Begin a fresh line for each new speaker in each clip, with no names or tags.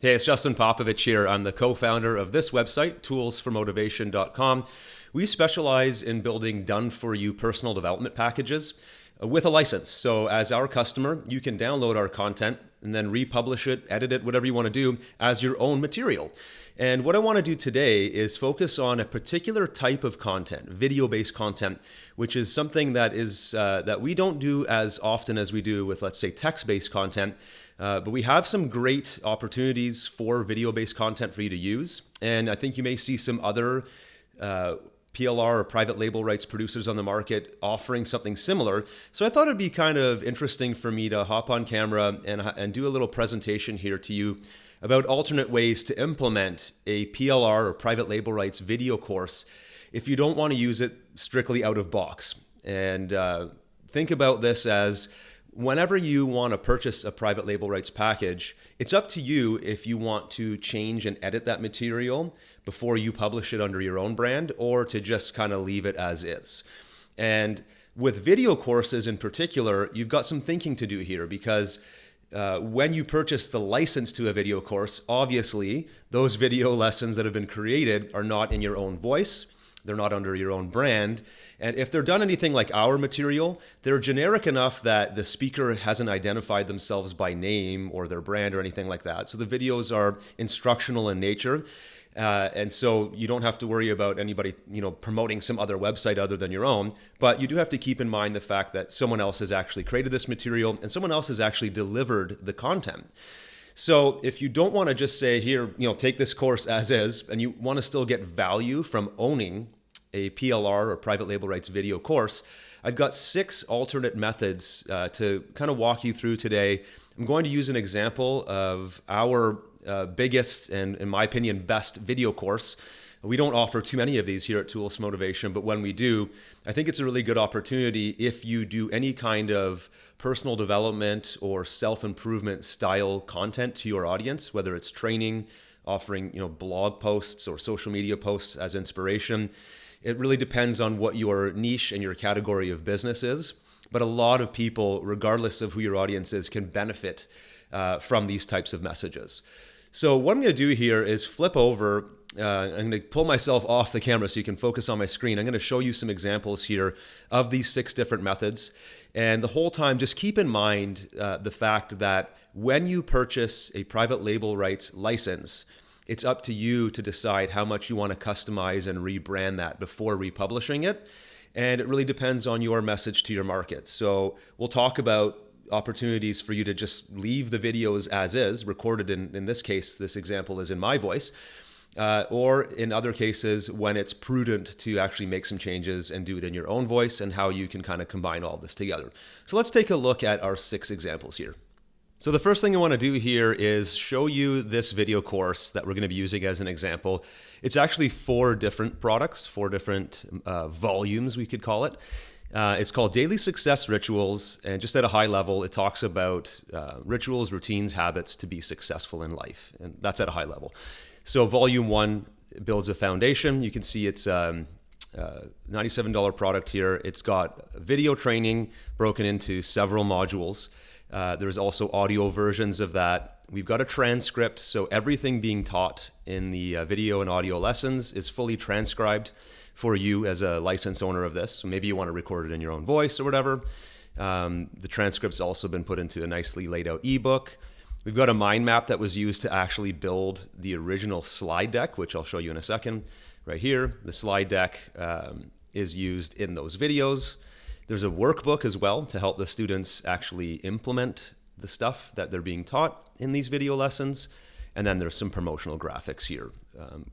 Hey, it's Justin Popovich here. I'm the co-founder of this website, toolsformotivation.com. We specialize in building done-for-you personal development packages with a license. So as our customer, you can download our content and then republish it, edit it, whatever you want to do as your own material. And what I want to do today is focus on a particular type of content, video-based content, which is something that we don't do as often as we do with, let's say, text-based content. But we have some great opportunities for video-based content for you to use. And I think you may see some other PLR or private label rights producers on the market offering something similar. So I thought it'd be kind of interesting for me to hop on camera and do a little presentation here to you about alternate ways to implement a PLR or private label rights video course if you don't want to use it strictly out of box. And think about this as whenever you want to purchase a private label rights package, it's up to you if you want to change and edit that material before you publish it under your own brand, or to just kind of leave it as is. And with video courses in particular, you've got some thinking to do here, because when you purchase the license to a video course, obviously those video lessons that have been created are not in your own voice. They're not under your own brand. And if they're done anything like our material, they're generic enough that the speaker hasn't identified themselves by name or their brand or anything like that. So the videos are instructional in nature. And so you don't have to worry about anybody, promoting some other website other than your own. But you do have to keep in mind the fact that someone else has actually created this material and someone else has actually delivered the content. So if you don't want to just say, here, take this course as is, and you want to still get value from owning a PLR or private label rights video course, I've got 6 alternate methods to kind of walk you through today. I'm going to use an example of our biggest and, in my opinion, best video course. We don't offer too many of these here at Tools for Motivation, but when we do, I think it's a really good opportunity if you do any kind of personal development or self-improvement style content to your audience, whether it's training, offering blog posts or social media posts as inspiration. It really depends on what your niche and your category of business is. But a lot of people, regardless of who your audience is, can benefit from these types of messages. So what I'm going to do here is flip over. I'm going to pull myself off the camera so you can focus on my screen. I'm going to show you some examples here of these 6 different methods. And the whole time, just keep in mind the fact that when you purchase a private label rights license, it's up to you to decide how much you want to customize and rebrand that before republishing it. And it really depends on your message to your market. So we'll talk about opportunities for you to just leave the videos as is, recorded in this case, this example is in my voice, or in other cases when it's prudent to actually make some changes and do it in your own voice, and how you can kind of combine all this together. So let's take a look at our 6 examples here. So the first thing I want to do here is show you this video course that we're going to be using as an example. It's actually 4 different products, 4 different volumes, we could call it. It's called Daily Success Rituals, and just at a high level, it talks about rituals, routines, habits to be successful in life, and that's at a high level. So Volume 1 builds a foundation. You can see it's a $97 product here. It's got video training broken into several modules. There's also audio versions of that. We've got a transcript, so everything being taught in the video and audio lessons is fully transcribed for you as a license owner of this. So maybe you want to record it in your own voice or whatever. The transcript's also been put into a nicely laid out ebook. We've got a mind map that was used to actually build the original slide deck, which I'll show you in a second. Right here, the slide deck is used in those videos. There's a workbook as well to help the students actually implement the stuff that they're being taught in these video lessons. And then there's some promotional graphics here.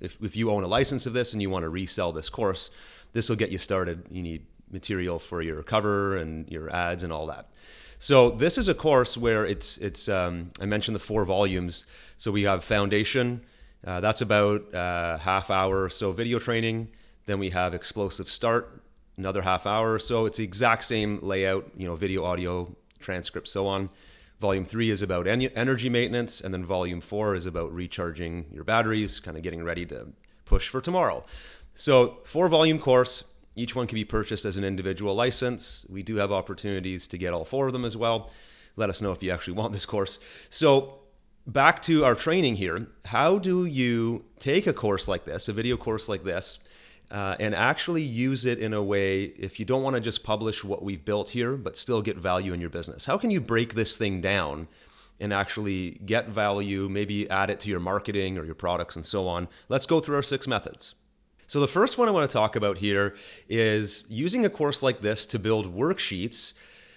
If you own a license of this and you want to resell this course, this will get you started. You need material for your cover and your ads and all that. So this is a course where I mentioned the 4 volumes. So we have foundation. That's about half hour or so video training. Then we have explosive start, another half hour or so. It's the exact same layout, video, audio, transcript, so on. Volume 3 is about energy maintenance, and then Volume 4 is about recharging your batteries, kind of getting ready to push for tomorrow. So 4-volume course, each one can be purchased as an individual license. We do have opportunities to get all 4 of them as well. Let us know if you actually want this course. So back to our training here, how do you take a course like this, a video course like this, and actually use it in a way, if you don't want to just publish what we've built here, but still get value in your business? How can you break this thing down and actually get value, maybe add it to your marketing or your products and so on? Let's go through our 6 methods. So the first one I want to talk about here is using a course like this to build worksheets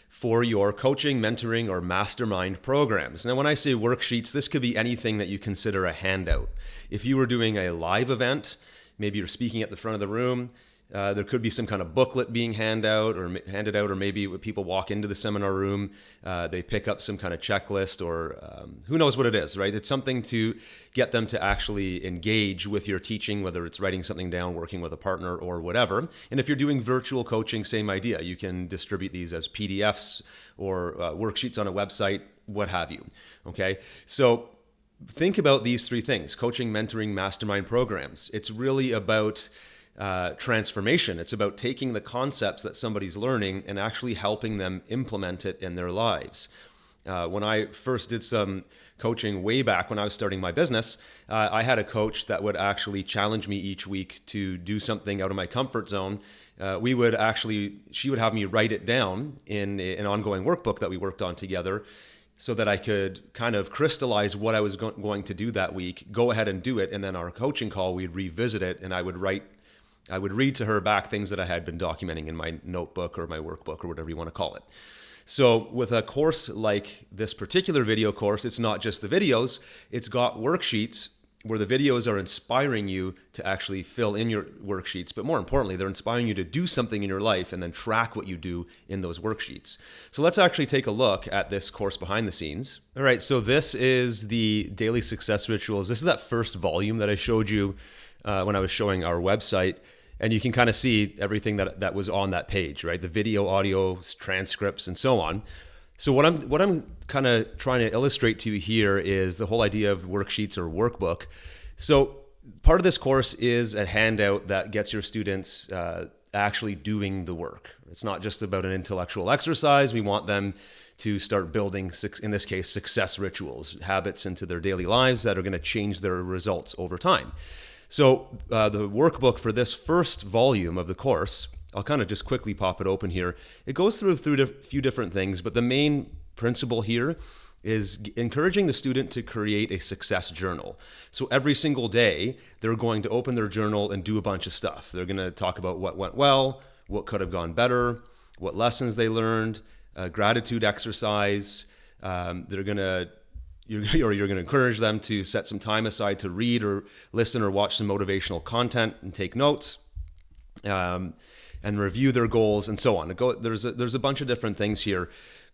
for your coaching, mentoring, or mastermind programs. Now, when I say worksheets, this could be anything that you consider a handout. If you were doing a live event, maybe you're speaking at the front of the room, there could be some kind of booklet being handed out, or maybe when people walk into the seminar room, they pick up some kind of checklist, or who knows what it is, right? It's something to get them to actually engage with your teaching, whether it's writing something down, working with a partner, or whatever. And if you're doing virtual coaching, same idea. You can distribute these as PDFs or worksheets on a website, what have you, okay? So think about these 3 things: coaching, mentoring, mastermind programs. It's really about transformation. It's about taking the concepts that somebody's learning and actually helping them implement it in their lives. When I first did some coaching way back when I was starting my business, I had a coach that would actually challenge me each week to do something out of my comfort zone. She would have me write it down in an ongoing workbook that we worked on together, so that I could kind of crystallize what I was going to do that week, go ahead and do it, and then our coaching call, we'd revisit it, and I would read to her back things that I had been documenting in my notebook or my workbook or whatever you want to call it. So with a course like this particular video course, it's not just the videos, it's got worksheets where the videos are inspiring you to actually fill in your worksheets, but more importantly, they're inspiring you to do something in your life and then track what you do in those worksheets. So let's actually take a look at this course behind the scenes. All right, so this is the daily success rituals. This is that first volume that I showed you when I was showing our website. And you can kind of see everything that was on that page, right? The video, audio, transcripts, and so on. So what I'm kind of trying to illustrate to you here is the whole idea of worksheets or workbook. So part of this course is a handout that gets your students actually doing the work. It's not just about an intellectual exercise. We want them to start building, in this case, success rituals, habits into their daily lives that are going to change their results over time. So the workbook for this first volume of the course, I'll kind of just quickly pop it open here. It goes through a few different things, but the main principle here is encouraging the student to create a success journal. So every single day, they're going to open their journal and do a bunch of stuff. They're going to talk about what went well, what could have gone better, what lessons they learned, a gratitude exercise. You're going to encourage them to set some time aside to read or listen or watch some motivational content and take notes, and review their goals and so on. There's a bunch of different things here,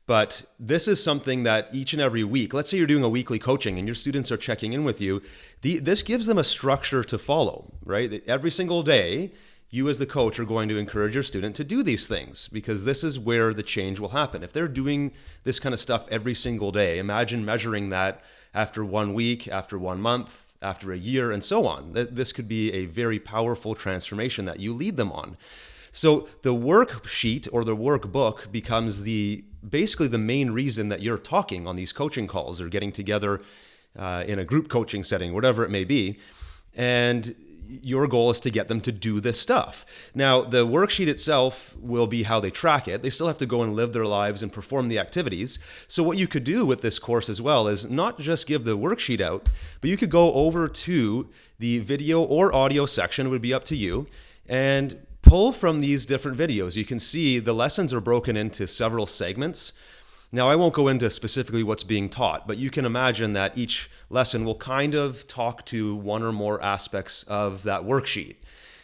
but this is something that each and every week, let's say you're doing a weekly coaching and your students are checking in with you, this gives them a structure to follow, right? Every single day, you as the coach are going to encourage your student to do these things, because this is where the change will happen. If they're doing this kind of stuff every single day, imagine measuring that after 1 week, after 1 month, after a year, and so on. This could be a very powerful transformation that you lead them on. So the worksheet or the workbook becomes basically the main reason that you're talking on these coaching calls or getting together in a group coaching setting, whatever it may be. And your goal is to get them to do this stuff. Now, the worksheet itself will be how they track it. They still have to go and live their lives and perform the activities. So what you could do with this course as well is not just give the worksheet out, but you could go over to the video or audio section, it would be up to you, and pull from these different videos. You can see the lessons are broken into several segments. Now, I won't go into specifically what's being taught, but you can imagine that each lesson will kind of talk to one or more aspects of that worksheet.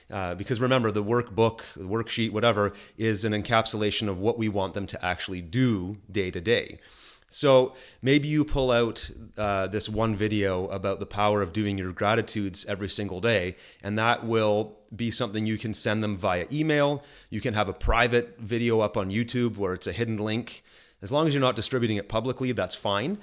Because remember, the workbook, the worksheet, whatever, is an encapsulation of what we want them to actually do day to day. So maybe you pull out this one video about the power of doing your gratitudes every single day, and that will be something you can send them via email. You can have a private video up on YouTube where it's a hidden link As long as you're not distributing it publicly, that's fine.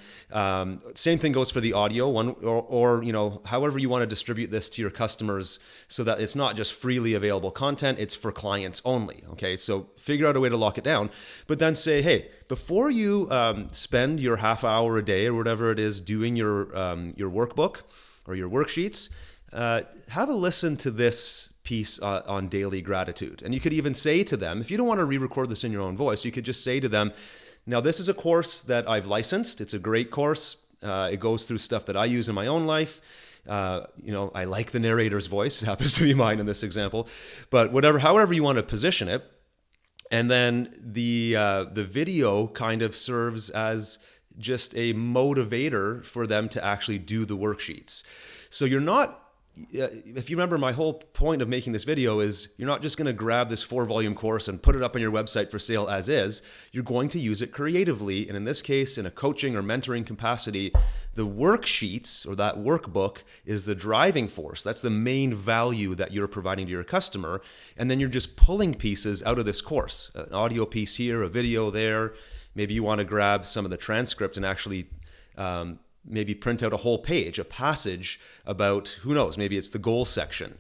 Same thing goes for the audio one, or however you want to distribute this to your customers, so that it's not just freely available content, it's for clients only. Okay, so figure out a way to lock it down, but then say, hey, before you spend your half hour a day or whatever it is doing your workbook or your worksheets, have a listen to this piece on daily gratitude. And you could even say to them, if you don't want to re-record this in your own voice, you could just say to them, now this is a course that I've licensed. It's a great course. It goes through stuff that I use in my own life. I like the narrator's voice. It happens to be mine in this example. But however you want to position it. And then the video kind of serves as just a motivator for them to actually do the worksheets. So you're not, if you remember, my whole point of making this video is you're not just going to grab this 4-volume course and put it up on your website for sale as is. You're going to use it creatively. And in this case, in a coaching or mentoring capacity, the worksheets or that workbook is the driving force. That's the main value that you're providing to your customer. And then you're just pulling pieces out of this course, an audio piece here, a video there. Maybe you want to grab some of the transcript and actually maybe print out a whole page, a passage about, who knows, maybe it's the goal section.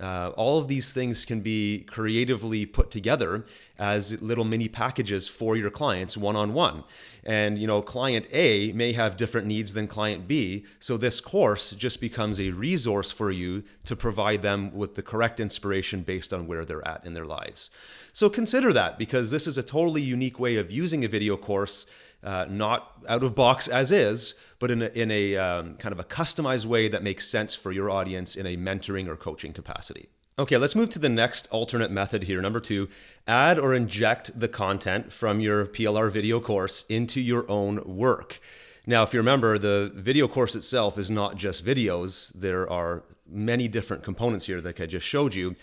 All of these things can be creatively put together as little mini packages for your clients one-on-one. And, client A may have different needs than client B. So this course just becomes a resource for you to provide them with the correct inspiration based on where they're at in their lives. So consider that, because this is a totally unique way of using a video course, not out of box as is, but in a kind of a customized way that makes sense for your audience in a mentoring or coaching capacity. Okay, let's move to the next alternate method here. Number 2, add or inject the content from your PLR video course into your own work. Now, if you remember, the video course itself is not just videos. There are many different components here that I just showed you.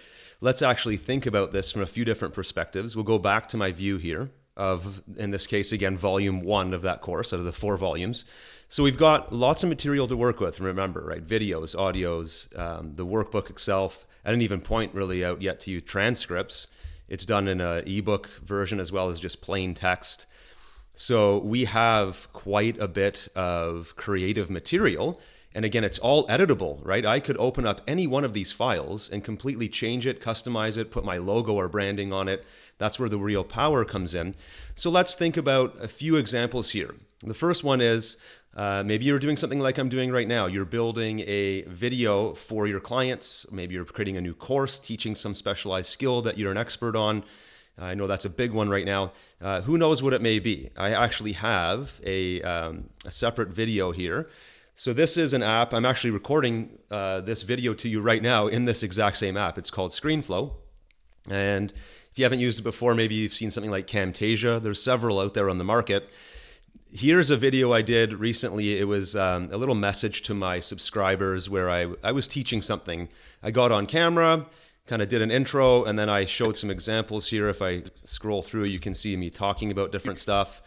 Let's actually think about this from a few different perspectives. We'll go back to my view here of, in this case, again, volume 1 of that course out of the 4 volumes. So we've got lots of material to work with, remember, right? Videos, audios, the workbook itself. I didn't even point really out yet to you transcripts. It's done in an ebook version as well as just plain text. So we have quite a bit of creative material. And again, it's all editable, right? I could open up any one of these files and completely change it, customize it, put my logo or branding on it. That's where the real power comes in. So let's think about a few examples here. The first one is maybe you're doing something like I'm doing right now. You're building a video for your clients. Maybe you're creating a new course, teaching some specialized skill that you're an expert on. I know that's a big one right now. Who knows what it may be? I actually have a separate video here. So this is an app. I'm actually recording this video to you right now in this exact same app. It's called ScreenFlow. And if you haven't used it before, maybe you've seen something like Camtasia. There's several out there on the market. Here's a video I did recently. It was a little message to my subscribers where I was teaching something. I got on camera, kind of did an intro, and then I showed some examples here. If I scroll through, you can see me talking about different stuff.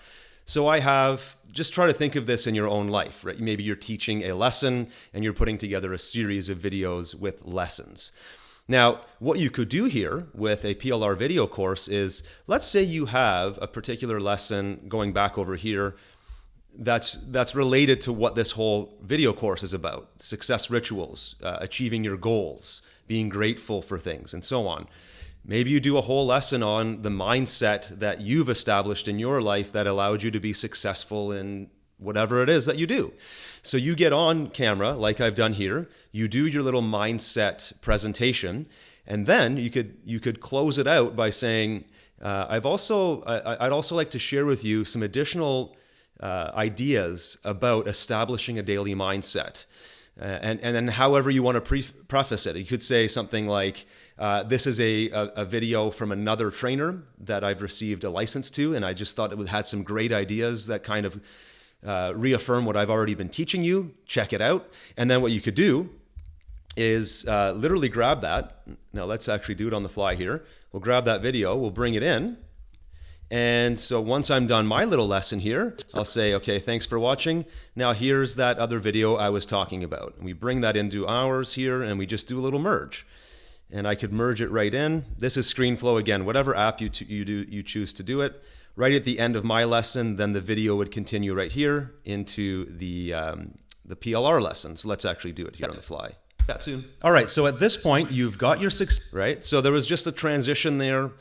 So I have, just try to think of this in your own life, right? Maybe you're teaching a lesson and you're putting together a series of videos with lessons. Now, what you could do here with a PLR video course is, let's say you have a particular lesson going back over here that's related to what this whole video course is about: success rituals, achieving your goals, being grateful for things, and so on. Maybe you do a whole lesson on the mindset that you've established in your life that allowed you to be successful in whatever it is that you do. So you get on camera, like I've done here, you do your little mindset presentation, and then you could close it out by saying, I'd also like to share with you some additional ideas about establishing a daily mindset. And then however you want to preface it. You could say something like, this is a video from another trainer that I've received a license to, and I just thought it had some great ideas that kind of reaffirm what I've already been teaching you. Check it out. And then what you could do is literally grab that. Now let's actually do it on the fly here. We'll grab that video, we'll bring it in. And so once I'm done my little lesson here, I'll say, okay, thanks for watching. Now here's that other video I was talking about. And we bring that into ours here, and we just do a little merge. And I could merge it right in. This is ScreenFlow again, whatever app you choose to do it. right at the end of my lesson, then the video would continue right here into the PLR lesson. So let's actually do it here on the fly. Chat soon. All right, so at this point, you've got your success, right? So there was just a transition there.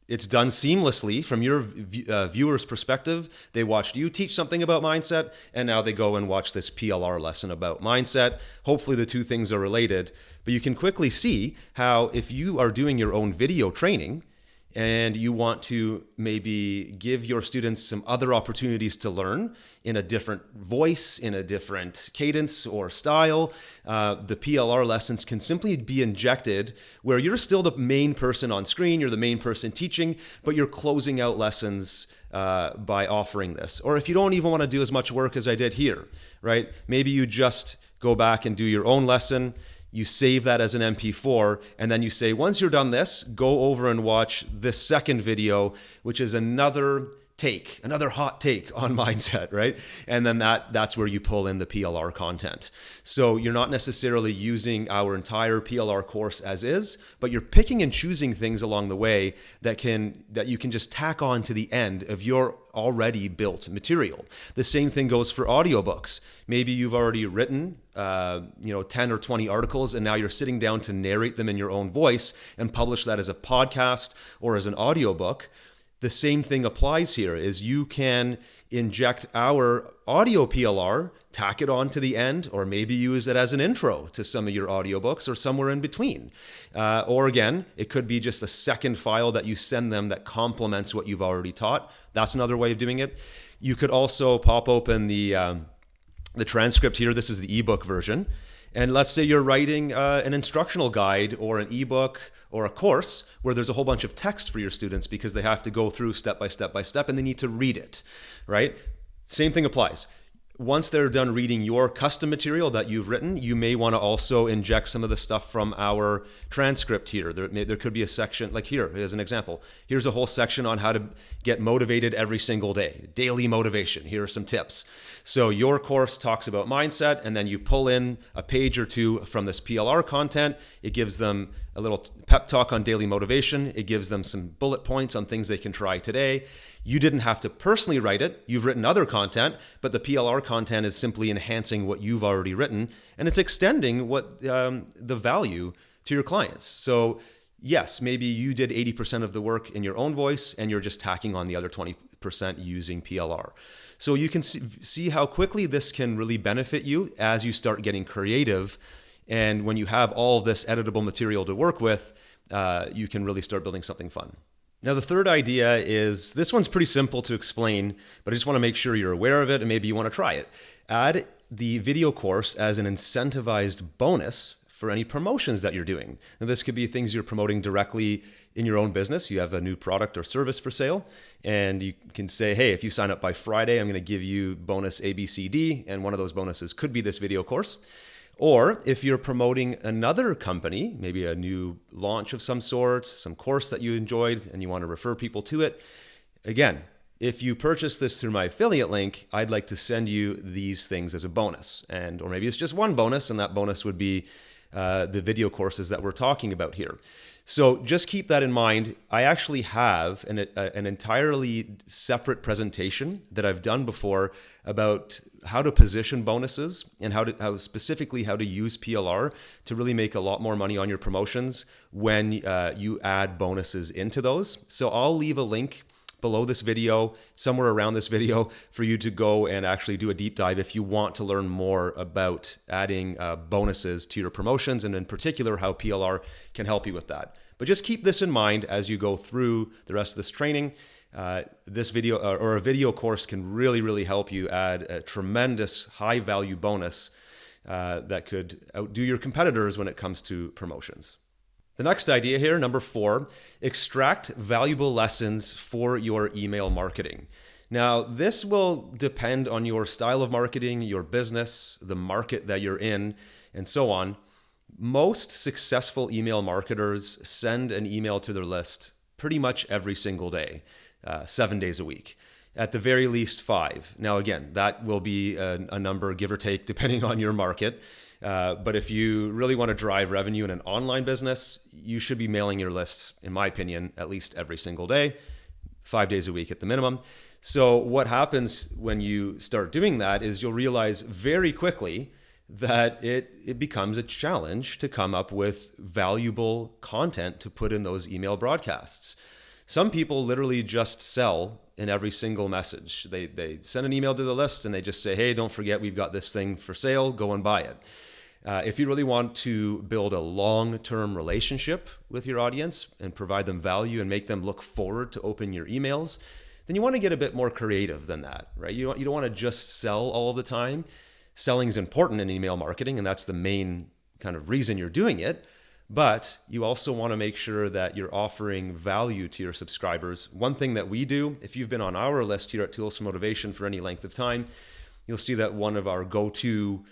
It's done seamlessly from your viewer's perspective. They watched you teach something about mindset, and now they go and watch this PLR lesson about mindset. Hopefully the two things are related, but you can quickly see how if you are doing your own video training and you want to maybe give your students some other opportunities to learn in a different voice, in a different cadence or style, the PLR lessons can simply be injected where you're still the main person on screen, you're the main person teaching, but you're closing out lessons by offering this. Or if you don't even want to do as much work as I did here, right? Maybe you just go back and do your own lesson. You save that as an MP4, and then you say, once you're done this, go over and watch this second video, which is another hot take on mindset, right? And then that's where you pull in the PLR content. So you're not necessarily using our entire PLR course as is, but you're picking and choosing things along the way that you can just tack on to the end of your already built material. The same thing goes for audiobooks. Maybe you've already written 10 or 20 articles, and now you're sitting down to narrate them in your own voice and publish that as a podcast or as an audiobook. The same thing applies here, is you can inject our audio PLR, tack it on to the end, or maybe use it as an intro to some of your audiobooks or somewhere in between. Or again, it could be just a second file that you send them that complements what you've already taught. That's another way of doing it. You could also pop open the transcript here. This is the ebook version. And let's say you're writing an instructional guide or an ebook or a course where there's a whole bunch of text for your students because they have to go through step by step by step and they need to read it, right? Same thing applies. Once they're done reading your custom material that you've written, you may want to also inject some of the stuff from our transcript here. There could be a section, like here, as an example. Here's a whole section on how to get motivated every single day. Daily motivation. Here are some tips. So your course talks about mindset, and then you pull in a page or two from this PLR content. It gives them a little pep talk on daily motivation. It gives them some bullet points on things they can try today. You didn't have to personally write it. You've written other content, but the PLR content is simply enhancing what you've already written, and it's extending what the value to your clients. So yes, maybe you did 80% of the work in your own voice, and you're just tacking on the other 20% using PLR. So you can see how quickly this can really benefit you as you start getting creative. And when you have all of this editable material to work with, you can really start building something fun. Now, the third idea is, this one's pretty simple to explain, but I just want to make sure you're aware of it and maybe you want to try it. Add the video course as an incentivized bonus for any promotions that you're doing. Now, this could be things you're promoting directly in your own business. You have a new product or service for sale, and you can say, hey, if you sign up by Friday, I'm going to give you bonus ABCD, and one of those bonuses could be this video course. Or if you're promoting another company, maybe a new launch of some sort, some course that you enjoyed and you want to refer people to it, again, if you purchase this through my affiliate link, I'd like to send you these things as a bonus. Or maybe it's just one bonus, and that bonus would be the video courses that we're talking about here. So just keep that in mind. I actually have an entirely separate presentation that I've done before about how to position bonuses and how specifically how to use PLR to really make a lot more money on your promotions when you add bonuses into those. So I'll leave a link below this video, somewhere around this video, for you to go and actually do a deep dive if you want to learn more about adding bonuses to your promotions, and in particular how PLR can help you with that. But just keep this in mind as you go through the rest of this training. This video or a video course can really, really help you add a tremendous high value bonus that could outdo your competitors when it comes to promotions. The next idea here, number 4, extract valuable lessons for your email marketing. Now, this will depend on your style of marketing, your business, the market that you're in, and so on. Most successful email marketers send an email to their list pretty much every single day, 7 days a week. At the very least 5. Now, again, that will be a number, give or take, depending on your market. But if you really want to drive revenue in an online business, you should be mailing your lists, in my opinion, at least every single day. 5 days a week at the minimum. So what happens when you start doing that is you'll realize very quickly that it becomes a challenge to come up with valuable content to put in those email broadcasts. Some people literally just sell in every single message. They send an email to the list and they just say, hey, don't forget we've got this thing for sale, go and buy it. If you really want to build a long-term relationship with your audience and provide them value and make them look forward to open your emails, then you want to get a bit more creative than that, right? You don't want to just sell all the time. Selling is important in email marketing, and that's the main kind of reason you're doing it. But you also want to make sure that you're offering value to your subscribers. One thing that we do, if you've been on our list here at Tools for Motivation for any length of time, you'll see that one of our go-to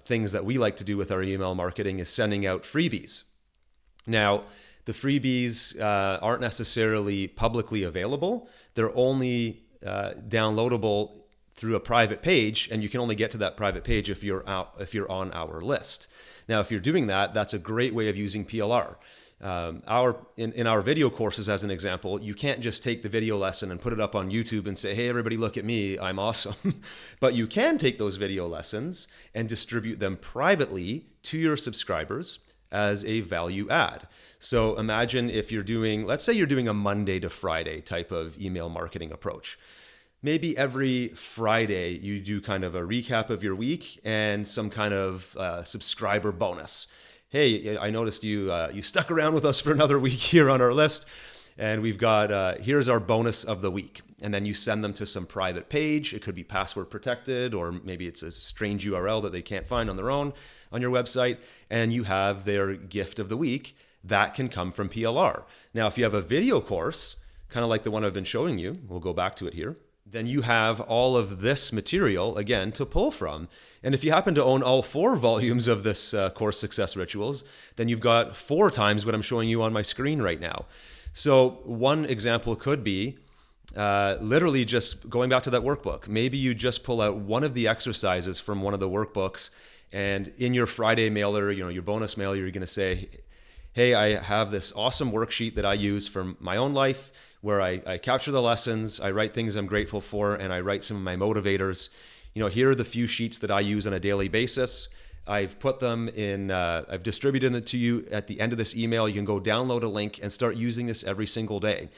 things that we like to do with our email marketing is sending out freebies. Now, the freebies aren't necessarily publicly available. They're only downloadable through a private page, and you can only get to that private page if you're on our list. Now, if you're doing that, that's a great way of using PLR. In our video courses, as an example, you can't just take the video lesson and put it up on YouTube and say, hey, everybody, look at me, I'm awesome. But you can take those video lessons and distribute them privately to your subscribers as a value add. So imagine if you're doing, let's say you're doing a Monday to Friday type of email marketing approach. Maybe every Friday you do kind of a recap of your week and some kind of subscriber bonus. Hey, I noticed you stuck around with us for another week here on our list, and we've got, here's our bonus of the week. And then you send them to some private page. It could be password protected, or maybe it's a strange URL that they can't find on their own on your website, and you have their gift of the week. That can come from PLR. Now, if you have a video course, kind of like the one I've been showing you, we'll go back to it here, then you have all of this material, again, to pull from. And if you happen to own all 4 volumes of this course, Success Rituals, then you've got 4 times what I'm showing you on my screen right now. So one example could be literally just going back to that workbook. Maybe you just pull out one of the exercises from one of the workbooks, and in your Friday mailer, your bonus mailer, you're going to say, hey, I have this awesome worksheet that I use for my own life, where I capture the lessons, I write things I'm grateful for, and I write some of my motivators. Here are the few sheets that I use on a daily basis. I've put them in, I've distributed them to you at the end of this email. You can go download a link and start using this every single day.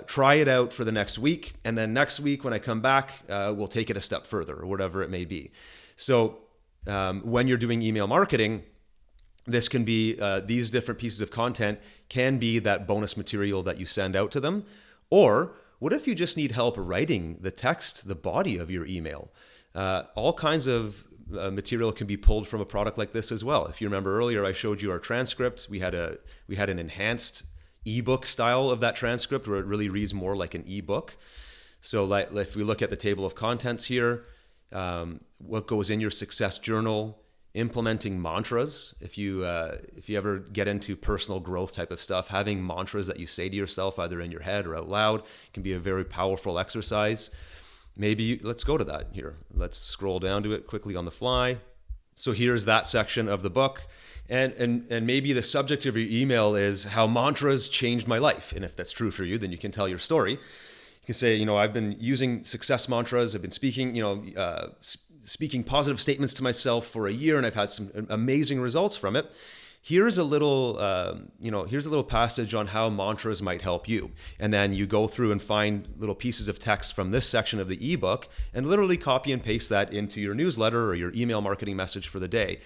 Try it out for the next week, and then next week when I come back, we'll take it a step further, or whatever it may be. So when you're doing email marketing, this can be, these different pieces of content can be that bonus material that you send out to them. Or what if you just need help writing the text, the body of your email? All kinds of material can be pulled from a product like this as well. If you remember earlier, I showed you our transcript. We had an enhanced ebook style of that transcript where it really reads more like an ebook. So if we look at the table of contents here, what goes in your success journal, implementing mantras. If you ever get into personal growth type of stuff, having mantras that you say to yourself, either in your head or out loud, can be a very powerful exercise. Let's go to that here. Let's scroll down to it quickly on the fly. So here's that section of the book. And maybe the subject of your email is how mantras changed my life. And if that's true for you, then you can tell your story. You can say, I've been using success mantras. I've been speaking positive statements to myself for a year, and I've had some amazing results from it. Here's a little passage on how mantras might help you. And then you go through and find little pieces of text from this section of the ebook and literally copy and paste that into your newsletter or your email marketing message for the day.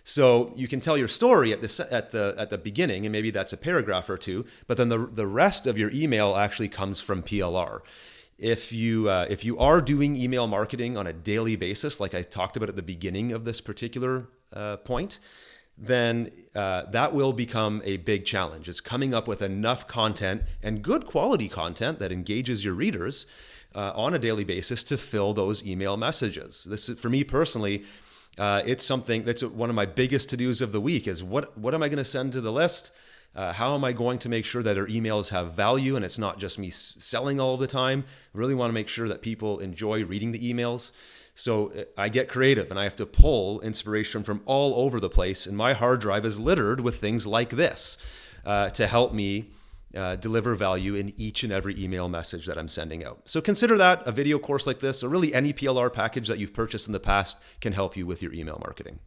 So you can tell your story at the beginning, and maybe that's a paragraph or two, but then the rest of your email actually comes from PLR. If you are doing email marketing on a daily basis, like I talked about at the beginning of this particular point, then that will become a big challenge. It's coming up with enough content and good quality content that engages your readers on a daily basis to fill those email messages. This is, for me personally, it's something that's one of my biggest to-dos of the week is what am I going to send to the list? How am I going to make sure that our emails have value and it's not just me selling all the time? I really want to make sure that people enjoy reading the emails. So I get creative and I have to pull inspiration from all over the place. And my hard drive is littered with things like this to help me deliver value in each and every email message that I'm sending out. So consider that a video course like this, or really any PLR package that you've purchased in the past, can help you with your email marketing.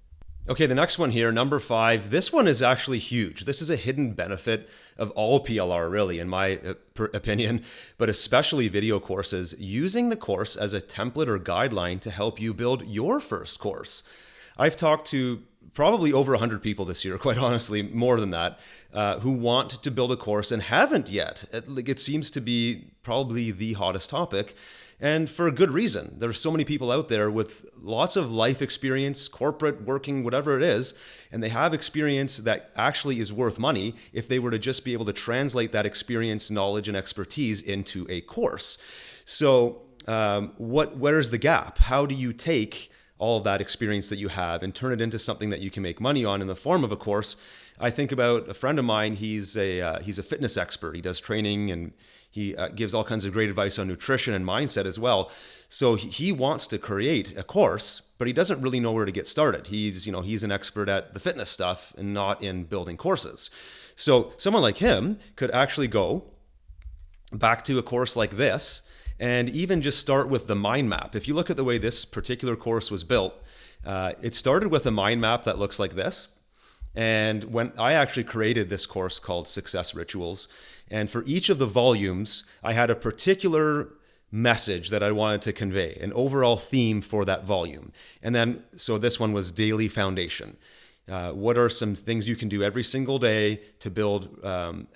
Okay, the next one here, number 5, this one is actually huge. This is a hidden benefit of all PLR, really, in my opinion, but especially video courses, using the course as a template or guideline to help you build your first course. I've talked to probably over 100 people this year, quite honestly, more than that, who want to build a course and haven't yet. It seems to be probably the hottest topic. And for a good reason. There's so many people out there with lots of life experience, corporate, working, whatever it is, and they have experience that actually is worth money if they were to just be able to translate that experience, knowledge, and expertise into a course. So where's the gap? How do you take all of that experience that you have and turn it into something that you can make money on in the form of a course? I think about a friend of mine. He's a fitness expert. He does training and he gives all kinds of great advice on nutrition and mindset as well. So he wants to create a course, but he doesn't really know where to get started. He's an expert at the fitness stuff and not in building courses. So someone like him could actually go back to a course like this and even just start with the mind map. If you look at the way this particular course was built, it started with a mind map that looks like this. And when I actually created this course called Success Rituals, and for each of the volumes, I had a particular message that I wanted to convey, an overall theme for that volume. And then, so this one was Daily Foundation. What are some things you can do every single day to build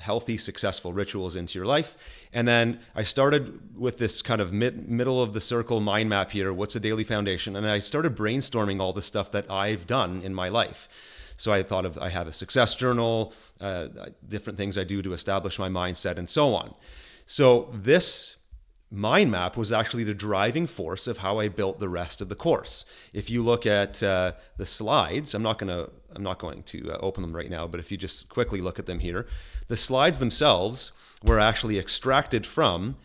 healthy, successful rituals into your life? And then I started with this kind of middle of the circle mind map here. What's a daily foundation? And I started brainstorming all the stuff that I've done in my life. So I thought I have a success journal, different things I do to establish my mindset, and so on. So this mind map was actually the driving force of how I built the rest of the course. If you look at the slides, I'm not going to open them right now, but if you just quickly look at them here, the slides themselves were actually extracted from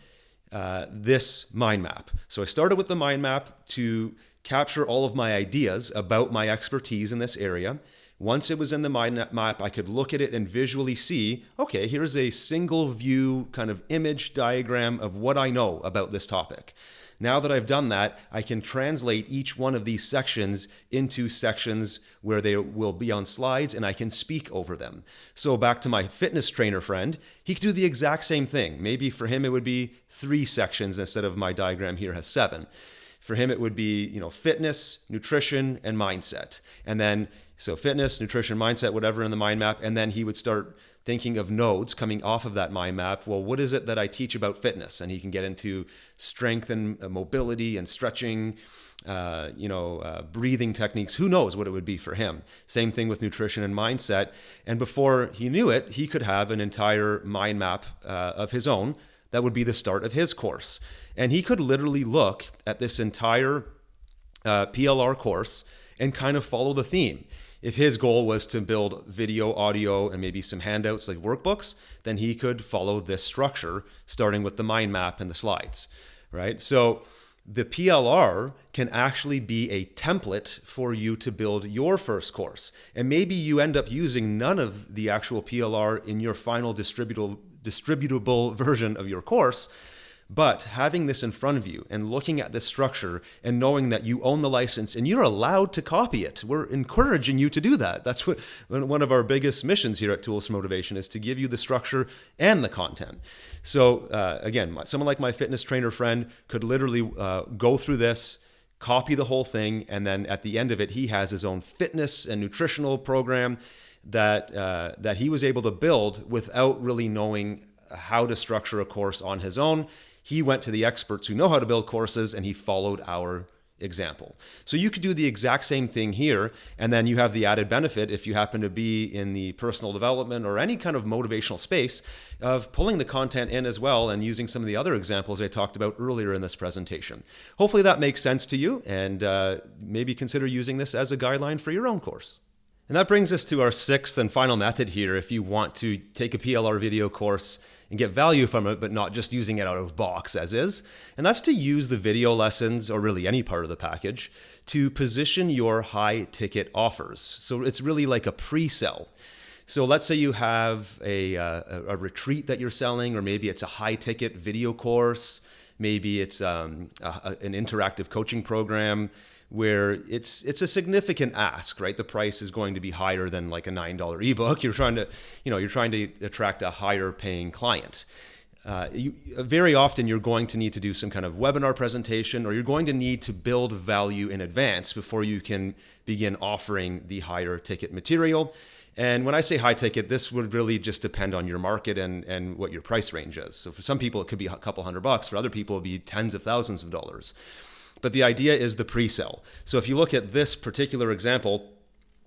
this mind map. So I started with the mind map to capture all of my ideas about my expertise in this area. Once it was in the mind map, I could look at it and visually see, okay, here's a single view kind of image diagram of what I know about this topic. Now that I've done that, I can translate each one of these sections into sections where they will be on slides and I can speak over them. So back to my fitness trainer friend, he could do the exact same thing. Maybe for him it would be 3 sections instead of my diagram here has 7. For him it would be, fitness, nutrition, and mindset. And then so fitness, nutrition, mindset, whatever in the mind map. And then he would start thinking of nodes coming off of that mind map. Well, what is it that I teach about fitness? And he can get into strength and mobility and stretching, breathing techniques. Who knows what it would be for him? Same thing with nutrition and mindset. And before he knew it, he could have an entire mind map of his own that would be the start of his course. And he could literally look at this entire PLR course and kind of follow the theme. If his goal was to build video, audio, and maybe some handouts like workbooks, then he could follow this structure, starting with the mind map and the slides, right? So the PLR can actually be a template for you to build your first course. And maybe you end up using none of the actual PLR in your final distributable version of your course. But having this in front of you and looking at this structure and knowing that you own the license and you're allowed to copy it, we're encouraging you to do that. That's what one of our biggest missions here at Tools for Motivation is to give you the structure and the content. So again, someone like my fitness trainer friend could literally go through this, copy the whole thing, and then at the end of it, he has his own fitness and nutritional program that he was able to build without really knowing how to structure a course on his own. He went to the experts who know how to build courses and he followed our example. So you could do the exact same thing here, and then you have the added benefit if you happen to be in the personal development or any kind of motivational space of pulling the content in as well and using some of the other examples I talked about earlier in this presentation. Hopefully that makes sense to you, and maybe consider using this as a guideline for your own course. And that brings us to our 6th and final method here if you want to take a PLR video course and get value from it, but not just using it out of box as is. And that's to use the video lessons, or really any part of the package, to position your high ticket offers. So it's really like a pre-sell. So let's say you have a retreat that you're selling, or maybe it's a high ticket video course, maybe it's an interactive coaching program where it's a significant ask, right? The price is going to be higher than like a $9 ebook. You're trying to attract a higher paying client. Very often you're going to need to do some kind of webinar presentation, or you're going to need to build value in advance before you can begin offering the higher ticket material. And when I say high ticket, this would really just depend on your market and what your price range is. So for some people, it could be a couple $100. For other people, it'll be tens of thousands of dollars. But the idea is the pre-sale. So if you look at this particular example,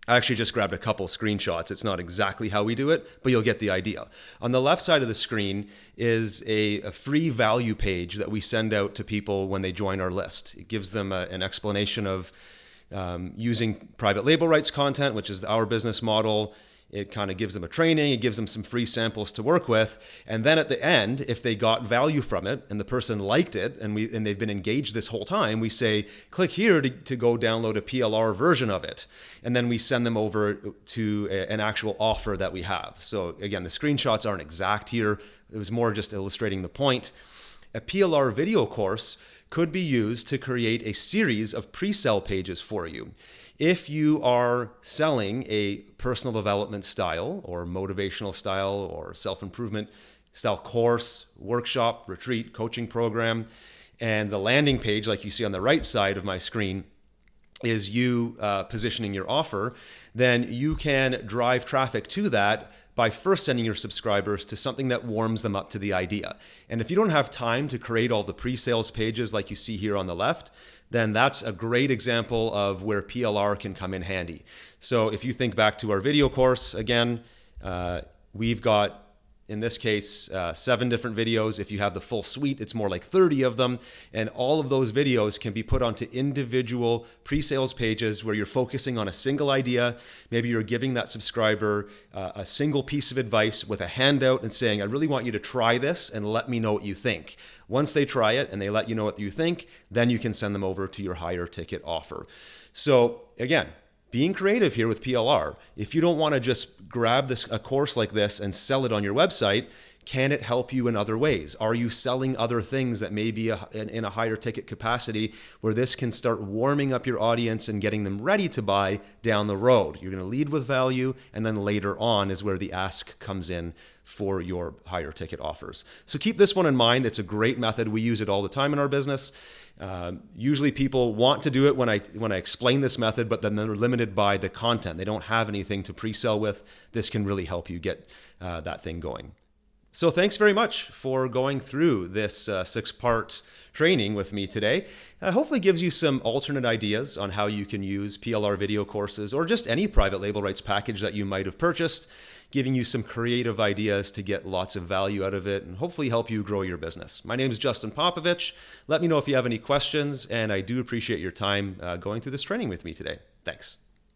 I actually just grabbed a couple screenshots. It's not exactly how we do it, but you'll get the idea. On the left side of the screen is a free value page that we send out to people when they join our list. It gives them an explanation of using private label rights content, which is our business model. It kind of gives them a training. It gives them some free samples to work with. And then at the end, if they got value from it and the person liked it and they've been engaged this whole time, we say, click here to go download a PLR version of it. And then we send them over to an actual offer that we have. So again, the screenshots aren't exact here. It was more just illustrating the point. A PLR video course could be used to create a series of pre-sale pages for you. If you are selling a personal development style or motivational style or self-improvement style course, workshop, retreat, coaching program, and the landing page, like you see on the right side of my screen, is you positioning your offer, then you can drive traffic to that by first sending your subscribers to something that warms them up to the idea. And if you don't have time to create all the pre-sales pages like you see here on the left, then that's a great example of where PLR can come in handy. So if you think back to our video course, again, we've got, in this case, 7 different videos. If you have the full suite, it's more like 30 of them. And all of those videos can be put onto individual pre-sales pages where you're focusing on a single idea. Maybe you're giving that subscriber a single piece of advice with a handout and saying, I really want you to try this and let me know what you think. Once they try it and they let you know what you think, then you can send them over to your higher ticket offer. So again, being creative here with PLR. If you don't want to just grab a course like this and sell it on your website, can it help you in other ways? Are you selling other things that may be in a higher ticket capacity where this can start warming up your audience and getting them ready to buy down the road? You're going to lead with value, and then later on is where the ask comes in for your higher ticket offers. So keep this one in mind. It's a great method. We use it all the time in our business. Usually people want to do it when I explain this method, but then they're limited by the content. They don't have anything to pre-sell with. This can really help you get that thing going. So thanks very much for going through this 6-part training with me today. Hopefully gives you some alternate ideas on how you can use PLR video courses or just any private label rights package that you might have purchased, giving you some creative ideas to get lots of value out of it and hopefully help you grow your business. My name is Justin Popovich. Let me know if you have any questions, and I do appreciate your time going through this training with me today. Thanks.